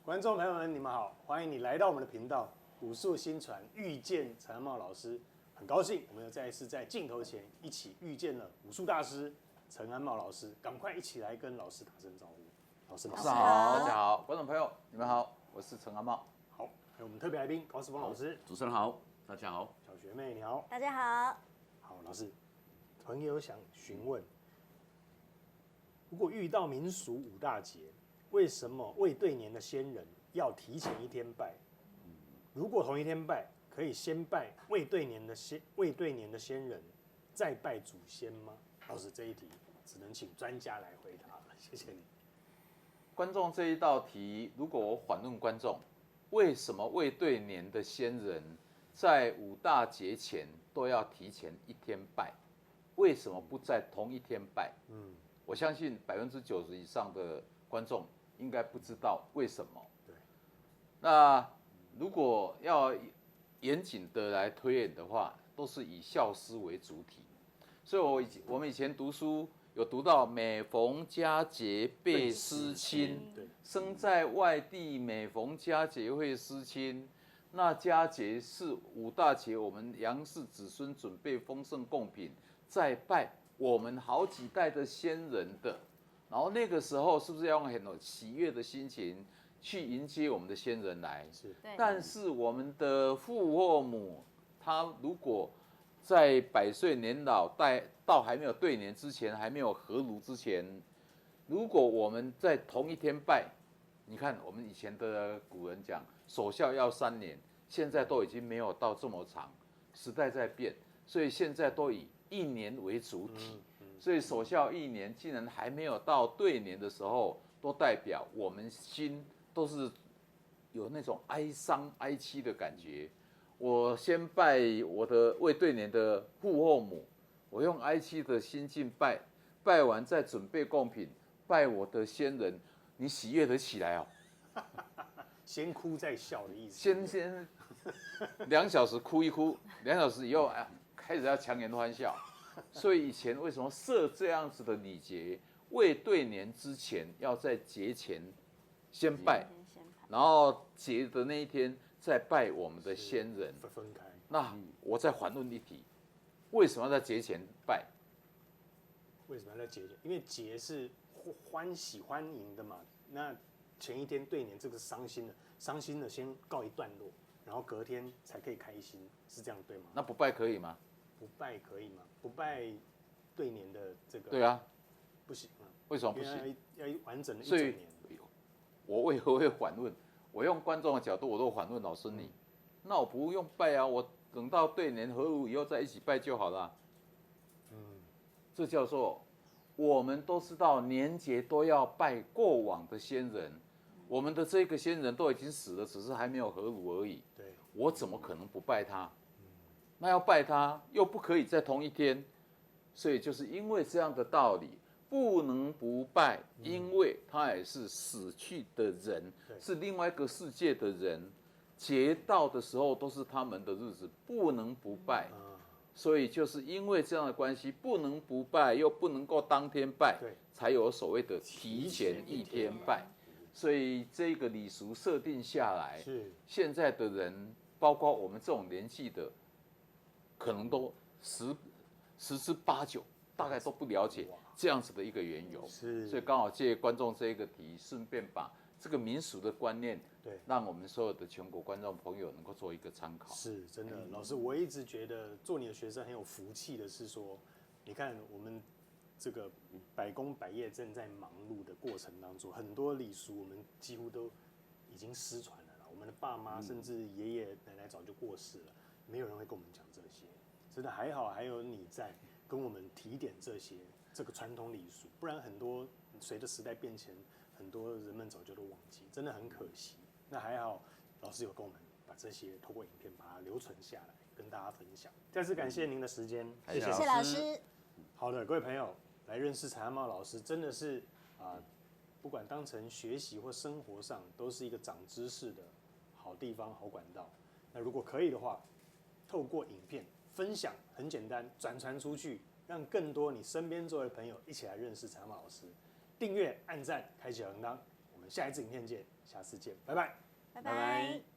观众朋友们，你们好，欢迎你来到我们的频道武术新传，遇见陈安茂老师。很高兴我们又再一次在镜头前一起遇见了武术大师陈安茂老师，赶快一起来跟老师打声招呼。老师好，好，大家好，观众朋友，你们好，我是陈安茂。好，还有我们特别来宾高世峰老师。主持人好，大家好。小学妹你好。大家好。好，老师，朋友想询问，如果遇到民俗五大节，为什么未对年的先人要提前一天拜？如果同一天拜，可以先拜未对年的先人，再拜祖先吗？老师，这一题只能请专家来回答了，谢谢你。观众这一道题，如果我反问观众，为什么未对年的先人在五大节前都要提前一天拜？为什么不在同一天拜？我相信90%以上的观众应该不知道为什么。对。那如果要严谨的来推演的话，都是以孝思为主体。所以我们以前读书有读到每逢佳节倍思亲，生在外地每逢佳节会思亲。那佳节是五大节，我们杨氏子孙准备丰盛贡品，再拜我们好几代的先人的。然后那个时候是不是要用很喜悦的心情去迎接我们的先人来？是。但是我们的父或母，他如果在百岁年老，到还没有对年之前，还没有合炉之前，如果我们在同一天拜，你看我们以前的古人讲守孝要3年，现在都已经没有到这么长，时代在变，所以现在都以1年为主体。所以守孝1年，既然还没有到对年的时候，都代表我们心都是有那种哀伤哀戚的感觉。我先拜我的未对年的父或母，我用哀戚的心境拜，拜完再准备贡品，拜我的先人，你喜悦得起来哦。先哭再笑的意思。先2小时哭一哭，2小时以后开始要强颜欢笑。所以以前为什么设这样子的礼节？未对年之前要在节前先拜，然后节的那一天再拜我们的先人。分开。那我再反问一题：为什么要在节前拜？为什么要在节前？因为节是欢喜欢迎的嘛。那前一天对年这个伤心的先告一段落，然后隔天才可以开心，是这样对吗？那不拜可以吗？不拜可以吗？不拜对年的这个。对啊，不行啊。为什么不行？要完整的一整年。我为何会反问？我用观众的角度，我都反问老师你，那我不用拜啊，我等到对年合炉以后再一起拜就好了。这叫做我们都知道年节都要拜过往的先人，我们的这个先人都已经死了，只是还没有合炉而已。对，我怎么可能不拜他？那要拜他又不可以在同一天，所以就是因为这样的道理，不能不拜，因为他也是死去的人，是另外一个世界的人，节到的时候都是他们的日子，不能不拜。所以就是因为这样的关系，不能不拜，又不能够当天拜，才有所谓的提前一天拜。所以这个礼俗设定下来，现在的人，包括我们这种年纪的，可能都十之八九，大概都不了解这样子的一个缘由。所以刚好借观众这一个题，顺便把这个民俗的观念，让我们所有的全国观众朋友能够做一个参考。是真的，老师，我一直觉得做你的学生很有福气的是说，你看我们这个百工百业正在忙碌的过程当中，很多礼俗我们几乎都已经失传了啦。我们的爸妈甚至爷爷奶奶早就过世了，没有人会跟我们讲这些。真的还好，还有你在跟我们提点这个传统礼俗，不然很多随着时代变迁，很多人们早就都忘记，真的很可惜。那还好，老师有跟我们把这些透过影片把它留存下来，跟大家分享。再次感谢您的时间，谢谢老师。好的，各位朋友，来认识陈安茂老师，真的是不管当成学习或生活上，都是一个长知识的好地方、好管道。那如果可以的话，透过影片分享，很简单，转传出去，让更多你身边周围的朋友一起来认识陈安茂老师。订阅、按赞、开启小铃铛，我们们下一次影片见，下次见，拜拜。拜拜拜